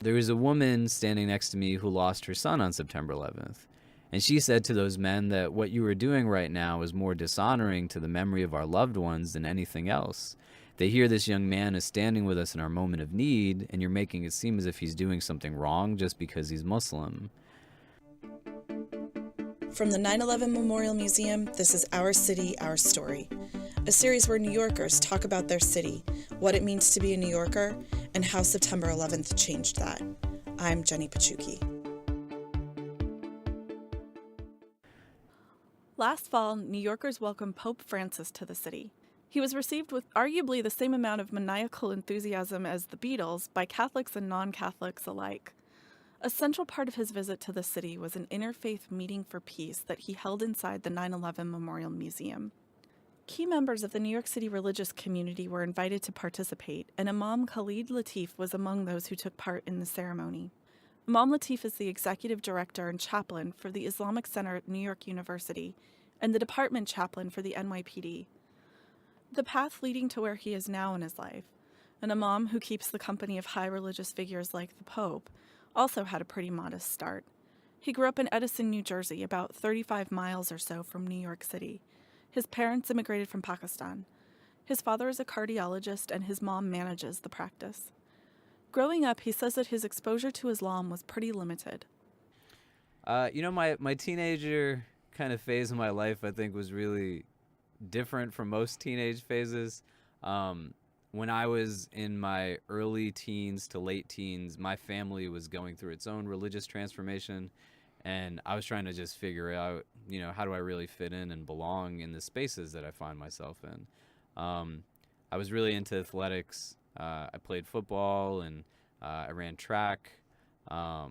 There was a woman standing next to me who lost her son on September 11th. And she said to those men that what you are doing right now is more dishonoring to the memory of our loved ones than anything else. They hear this young man is standing with us in our moment of need, and you're making it seem as if he's doing something wrong just because he's Muslim. From the 9/11 Memorial Museum, this is Our City, Our Story, a series where New Yorkers talk about their city, what it means to be a New Yorker, and how September 11th changed that. I'm Jenny Pachuki. Last fall, New Yorkers welcomed Pope Francis to the city. He was received with arguably the same amount of maniacal enthusiasm as the Beatles by Catholics and non-Catholics alike. A central part of his visit to the city was an interfaith meeting for peace that he held inside the 9/11 Memorial Museum. Key members of the New York City religious community were invited to participate, and Imam Khalid Latif was among those who took part in the ceremony. Imam Latif is the executive director and chaplain for the Islamic Center at New York University and the department chaplain for the NYPD. The path leading to where he is now in his life, an imam who keeps the company of high religious figures like the Pope, also had a pretty modest start. He grew up in Edison, New Jersey, about 35 miles or so from New York City. His parents immigrated from Pakistan. His father is a cardiologist and his mom manages the practice. Growing up, he says that his exposure to Islam was pretty limited. My teenager kind of phase of my life, I think, was really different from most teenage phases. When I was in my early teens to late teens, my family was going through its own religious transformation, and I was trying to just figure out, how do I really fit in and belong in the spaces that I find myself in. I was really into athletics. I played football, and I ran track. I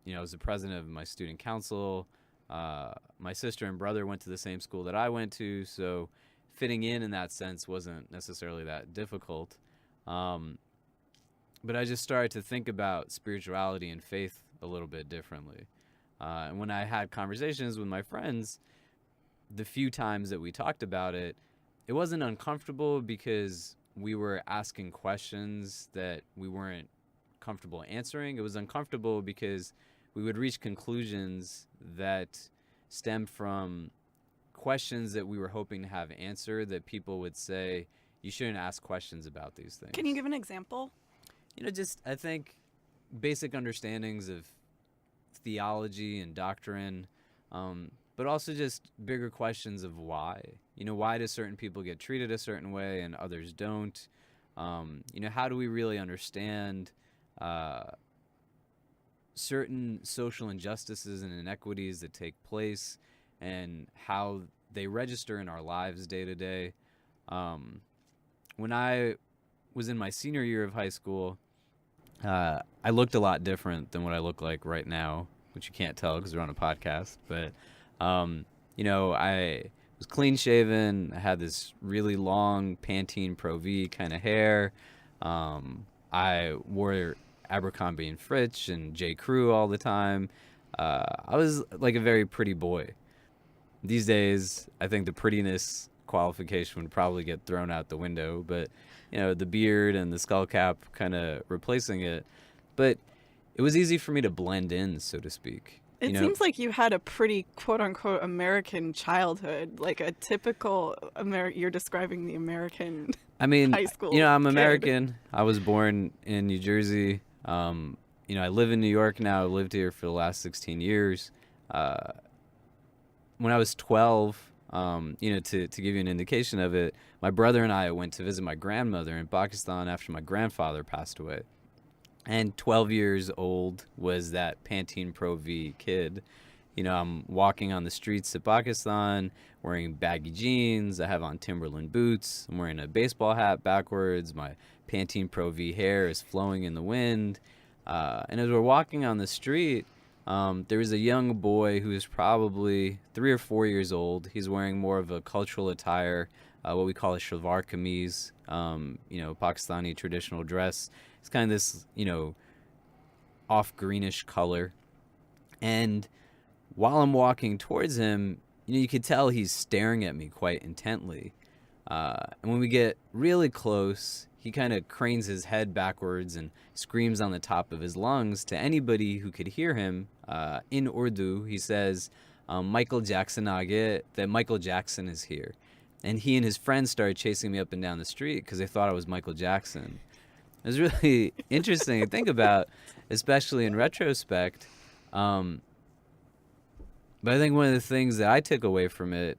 was the president of my student council. My sister and brother went to the same school that I went to, so fitting in that sense wasn't necessarily that difficult. But I just started to think about spirituality and faith a little bit differently. And when I had conversations with my friends, the few times that we talked about it, it wasn't uncomfortable because we were asking questions that we weren't comfortable answering. It was uncomfortable because we would reach conclusions that stemmed from questions that we were hoping to have answered, that people would say, you shouldn't ask questions about these things. Can you give an example? I think basic understandings of theology and doctrine, but also just bigger questions of why. Why do certain people get treated a certain way and others don't? How do we really understand certain social injustices and inequities that take place and how they register in our lives day to day? When I was in my senior year of high school, I looked a lot different than what I look like right now, which you can't tell because we're on a podcast. But, I was clean shaven. I had this really long Pantene Pro V kind of hair. I wore Abercrombie and Fitch and J. Crew all the time. I was like a very pretty boy. These days, I think the prettiness qualification would probably get thrown out the window, but the beard and the skull cap kind of replacing it. But it was easy for me to blend in, so to speak. It seems like you had a pretty quote-unquote American childhood, like a typical you're describing the American high school I'm kid. American. I was born in New Jersey. I live in New York now. I've lived here for the last 16 years. When I was 12, to give you an indication of it, my brother and I went to visit my grandmother in Pakistan after my grandfather passed away. And 12 years old was that Pantene Pro V kid. I'm walking on the streets of Pakistan wearing baggy jeans. I have on Timberland boots. I'm wearing a baseball hat backwards. My Pantene Pro V hair is flowing in the wind. And as we're walking on the street, there was a young boy who is probably 3 or 4 years old. He's wearing more of a cultural attire, what we call a shalwar kameez, Pakistani traditional dress. It's kind of this, off greenish color. And while I'm walking towards him, you could tell he's staring at me quite intently. And when we get really close, he kind of cranes his head backwards and screams on the top of his lungs to anybody who could hear him. In Urdu, he says, Michael Jackson aage, that Michael Jackson is here. And he and his friends started chasing me up and down the street because they thought I was Michael Jackson. It was really interesting to think about, especially in retrospect. But I think one of the things that I took away from it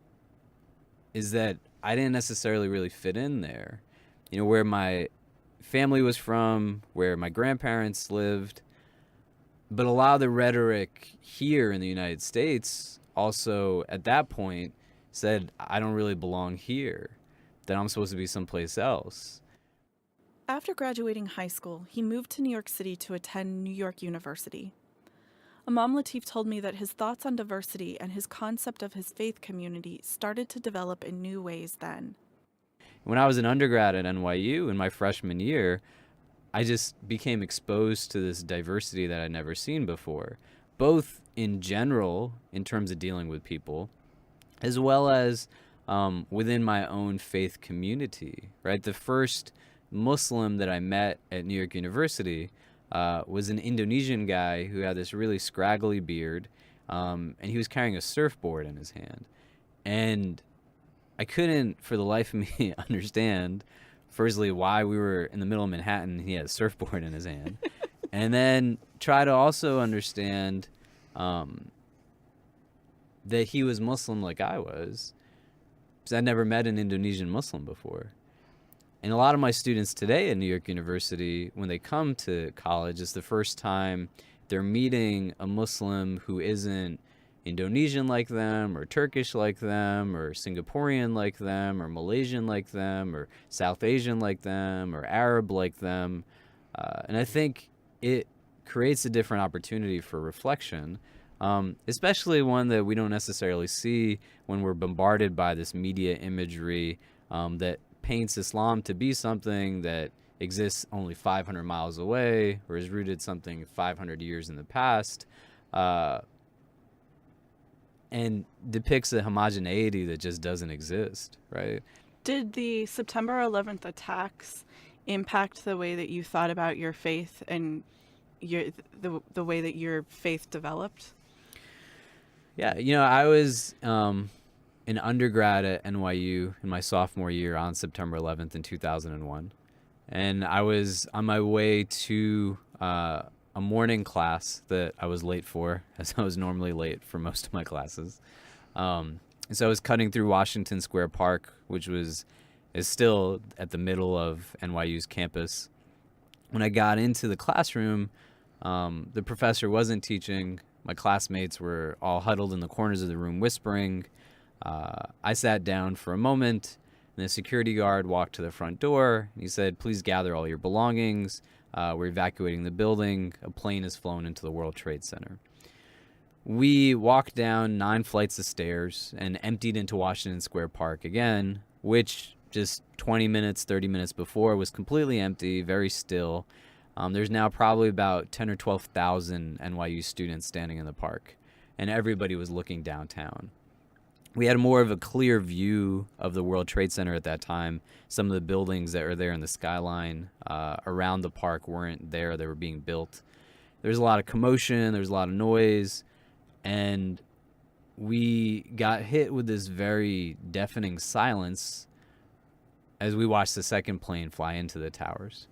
is that I didn't necessarily really fit in there. You know, where my family was from, where my grandparents lived. But a lot of the rhetoric here in the United States also, at that point, said I don't really belong here, that I'm supposed to be someplace else. After graduating high school, he moved to New York City to attend New York University. Imam Latif told me that his thoughts on diversity and his concept of his faith community started to develop in new ways then. When I was an undergrad at NYU in my freshman year, I just became exposed to this diversity that I'd never seen before, both in general, in terms of dealing with people, as well as within my own faith community, right? The first Muslim that I met at New York University was an Indonesian guy who had this really scraggly beard, and he was carrying a surfboard in his hand. And I couldn't, for the life of me, understand, firstly, why we were in the middle of Manhattan and he had a surfboard in his hand. And then try to also understand that he was Muslim like I was, because I'd never met an Indonesian Muslim before. And a lot of my students today at New York University, when they come to college, it's the first time they're meeting a Muslim who isn't Indonesian like them, or Turkish like them, or Singaporean like them, or Malaysian like them, or South Asian like them, or Arab like them. And I think it creates a different opportunity for reflection, especially one that we don't necessarily see when we're bombarded by this media imagery that paints Islam to be something that exists only 500 miles away or is rooted something 500 years in the past, and depicts a homogeneity that just doesn't exist, right? Did the September 11th attacks impact the way that you thought about your faith and the way that your faith developed? Yeah, you know, I was an undergrad at NYU in my sophomore year on September 11th in 2001. And I was on my way to a morning class that I was late for, as I was normally late for most of my classes. And so I was cutting through Washington Square Park, which is still at the middle of NYU's campus. When I got into the classroom, the professor wasn't teaching. My classmates were all huddled in the corners of the room whispering. I sat down for a moment, and the security guard walked to the front door. He said, "Please gather all your belongings. We're evacuating the building. A plane has flown into the World Trade Center." We walked down 9 flights of stairs and emptied into Washington Square Park again, which just 20 minutes, 30 minutes before was completely empty, very still. There's now probably about 10 or 12,000 NYU students standing in the park, and everybody was looking downtown. We had more of a clear view of the World Trade Center at that time. Some of the buildings that are there in the skyline around the park weren't there. They were being built. There was a lot of commotion. There was a lot of noise. And we got hit with this very deafening silence as we watched the second plane fly into the towers.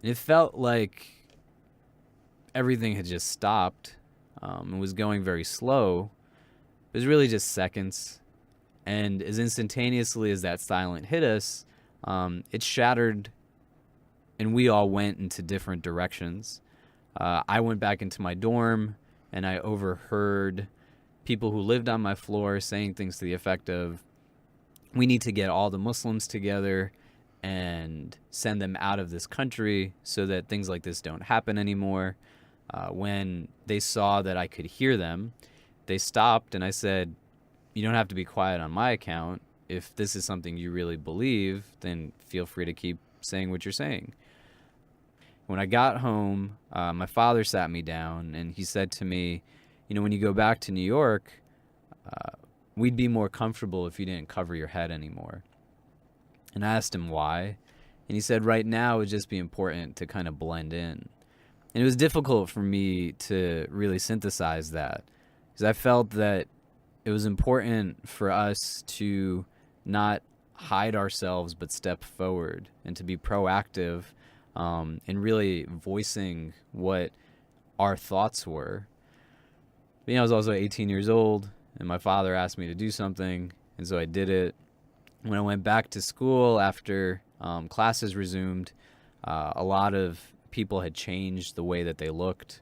And it felt like everything had just stopped and was going very slow. It was really just seconds. And as instantaneously as that silence hit us, it shattered, and we all went into different directions. I went back into my dorm, and I overheard people who lived on my floor saying things to the effect of, "We need to get all the Muslims together and send them out of this country so that things like this don't happen anymore." When they saw that I could hear them, they stopped, and I said, "You don't have to be quiet on my account. If this is something you really believe, then feel free to keep saying what you're saying." When I got home, my father sat me down, and he said to me, "You know, when you go back to New York, we'd be more comfortable if you didn't cover your head anymore." And I asked him why, And he said right now it would just be important to kind of blend in. And it was difficult for me to really synthesize that, because I felt that it was important for us to not hide ourselves but step forward and to be proactive in really voicing what our thoughts were. But, I was also 18 years old, and my father asked me to do something, and so I did it. When I went back to school after classes resumed, a lot of people had changed the way that they looked.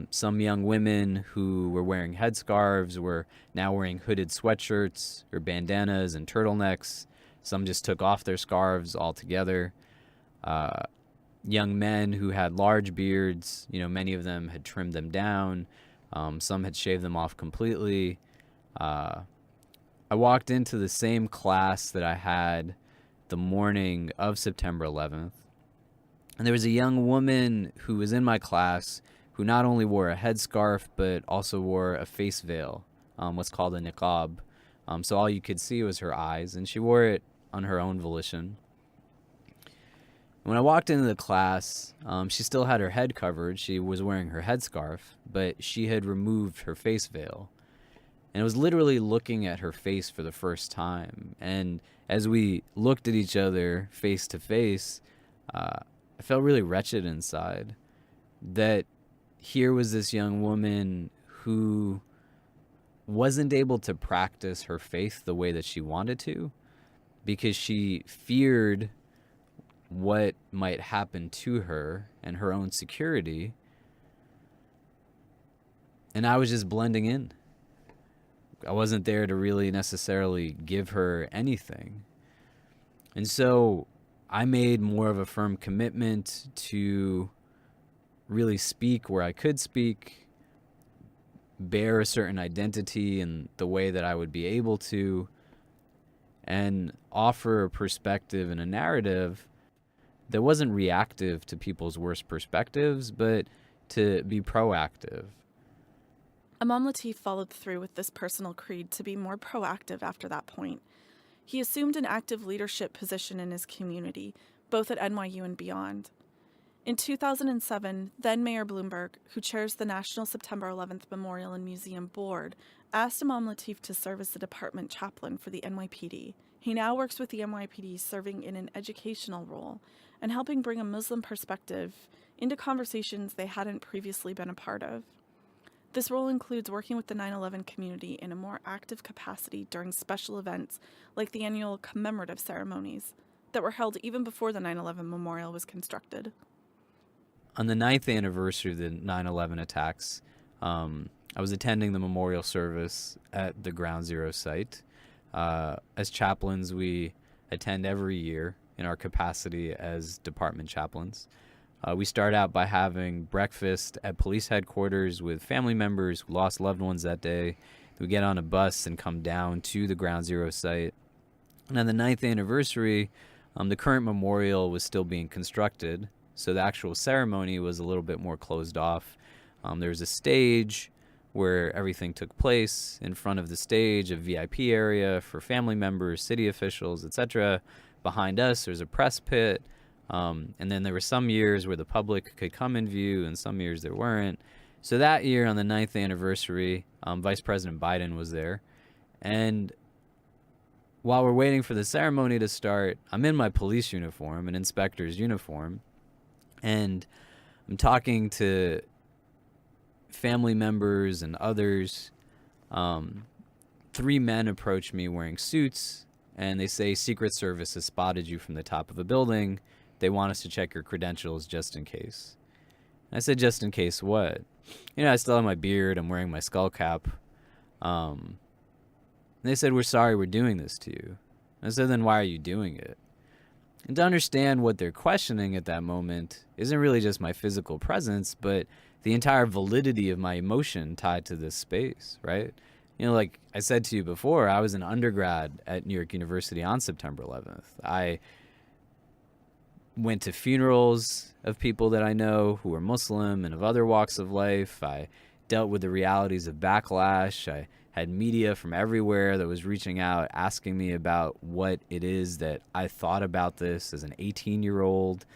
Some young women who were wearing headscarves were now wearing hooded sweatshirts or bandanas and turtlenecks. Some just took off their scarves altogether. Young men who had large beards, many of them had trimmed them down. Some had shaved them off completely. I walked into the same class that I had the morning of September 11th. And there was a young woman who was in my class who not only wore a headscarf, but also wore a face veil, what's called a niqab. So all you could see was her eyes, and she wore it on her own volition. When I walked into the class, she still had her head covered. She was wearing her headscarf, but she had removed her face veil. And I was literally looking at her face for the first time. And as we looked at each other face to face, I felt really wretched inside. That here was this young woman who wasn't able to practice her faith the way that she wanted to because she feared what might happen to her and her own security. And I was just blending in. I wasn't there to really necessarily give her anything. And so I made more of a firm commitment to really speak where I could speak, bear a certain identity in the way that I would be able to, and offer a perspective and a narrative that wasn't reactive to people's worst perspectives, but to be proactive. Imam Latif followed through with this personal creed to be more proactive after that point. He assumed an active leadership position in his community, both at NYU and beyond. In 2007, then Mayor Bloomberg, who chairs the National September 11th Memorial and Museum Board, asked Imam Latif to serve as the department chaplain for the NYPD. He now works with the NYPD, serving in an educational role and helping bring a Muslim perspective into conversations they hadn't previously been a part of. This role includes working with the 9/11 community in a more active capacity during special events like the annual commemorative ceremonies that were held even before the 9/11 memorial was constructed. On the 9th anniversary of the 9/11 attacks, I was attending the memorial service at the Ground Zero site. As chaplains, we attend every year in our capacity as department chaplains. We start out by having breakfast at police headquarters with family members who lost loved ones that day. We get on a bus and come down to the Ground Zero site. And on the 9th anniversary, the current memorial was still being constructed, so the actual ceremony was a little bit more closed off. There was a stage where everything took place. In front of the stage, a VIP area for family members, city officials, etc. Behind us, there's a press pit. And then there were some years where the public could come in view and some years there weren't. So that year on the 9th anniversary, Vice President Biden was there. And while we're waiting for the ceremony to start, I'm in my police uniform, an inspector's uniform, and I'm talking to family members and others. 3 men approach me wearing suits, and they say Secret Service has spotted you from the top of a building. They want us to check your credentials just in case. I said, just in case what? I still have my beard. I'm wearing my skull cap. And they said, we're sorry we're doing this to you. I said, then why are you doing it? And to understand what they're questioning at that moment isn't really just my physical presence, but the entire validity of my emotion tied to this space, right? Like I said to you before, I was an undergrad at New York University on September 11th. I went to funerals of people that I know who were Muslim and of other walks of life. I dealt with the realities of backlash. I had media from everywhere that was reaching out, asking me about what it is that I thought about this as an 18-year-old.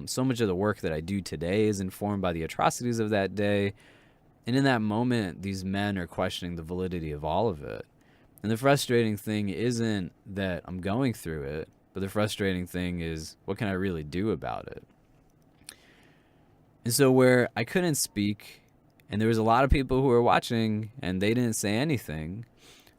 So much of the work that I do today is informed by the atrocities of that day. And in that moment, these men are questioning the validity of all of it. And the frustrating thing isn't that I'm going through it, but the frustrating thing is, what can I really do about it? And so where I couldn't speak, and there was a lot of people who were watching, and they didn't say anything,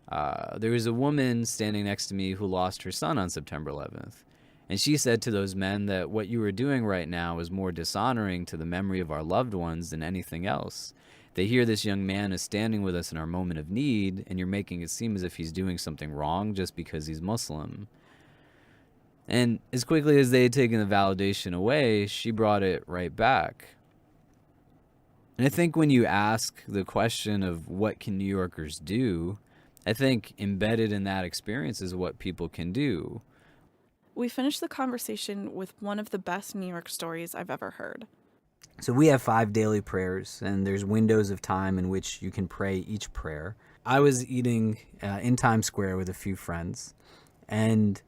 there was a woman standing next to me who lost her son on September 11th. And she said to those men that what you were doing right now is more dishonoring to the memory of our loved ones than anything else. They hear this young man is standing with us in our moment of need, and you're making it seem as if he's doing something wrong just because he's Muslim. And as quickly as they had taken the validation away, she brought it right back. And I think when you ask the question of what can New Yorkers do, I think embedded in that experience is what people can do. We finished the conversation with one of the best New York stories I've ever heard. So we have 5 daily prayers, and there's windows of time in which you can pray each prayer. I was eating in Times Square with a few friends, and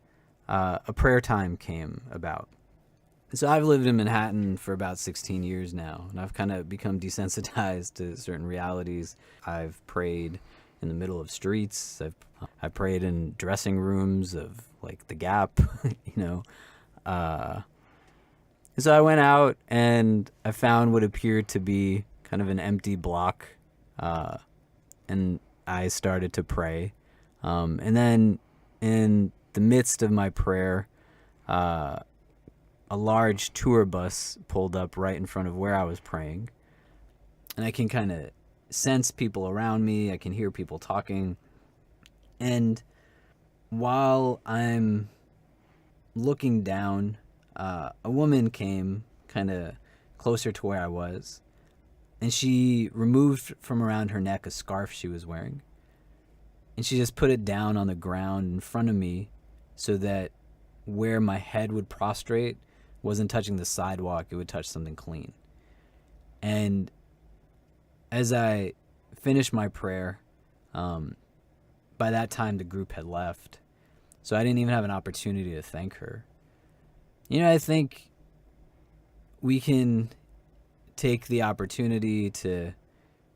a prayer time came about. So I've lived in Manhattan for about 16 years now, and I've kind of become desensitized to certain realities. I've prayed in the middle of streets. I've prayed in dressing rooms of like the Gap, you know. So I went out and I found what appeared to be kind of an empty block, and I started to pray. And then in the midst of my prayer, a large tour bus pulled up right in front of where I was praying. And I can kind of sense people around me. I can hear people talking. And while I'm looking down, a woman came kind of closer to where I was. And she removed from around her neck a scarf she was wearing. And she just put it down on the ground in front of me so that where my head would prostrate wasn't touching the sidewalk, it would touch something clean. And as I finished my prayer, by that time the group had left, so I didn't even have an opportunity to thank her. You know, I think we can take the opportunity to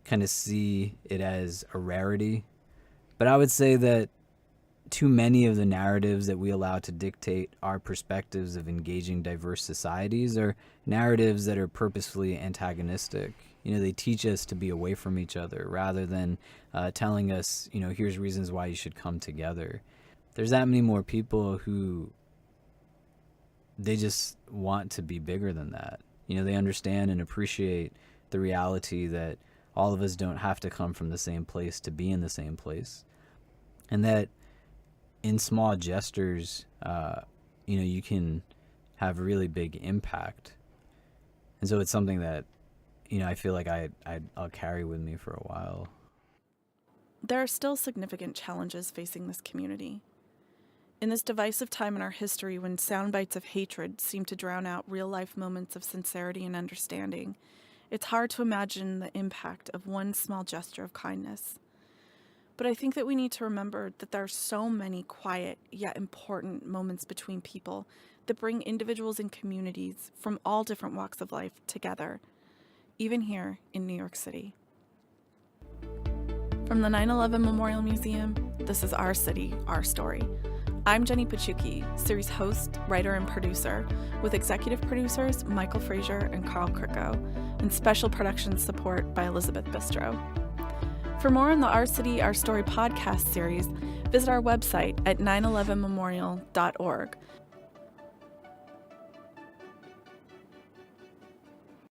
kind of see it as a rarity, but I would say that too many of the narratives that we allow to dictate our perspectives of engaging diverse societies are narratives that are purposefully antagonistic. You know, they teach us to be away from each other rather than telling us, you know, here's reasons why you should come together. There's that many more people who they just want to be bigger than that. You know, they understand and appreciate the reality that all of us don't have to come from the same place to be in the same place. And that in small gestures, you know, you can have really big impact. And so it's something that, you know, I feel like I'll carry with me for a while. There are still significant challenges facing this community. In this divisive time in our history when sound bites of hatred seem to drown out real-life moments of sincerity and understanding, it's hard to imagine the impact of one small gesture of kindness. But I think that we need to remember that there are so many quiet yet important moments between people that bring individuals and communities from all different walks of life together, even here in New York City. From the 9/11 Memorial Museum, this is Our City, Our Story. I'm Jenny Pachuki, series host, writer, and producer, with executive producers Michael Frazier and Carl Kricko, and special production support by Elizabeth Bistro. For more on the Our City, Our Story podcast series, visit our website at 911memorial.org,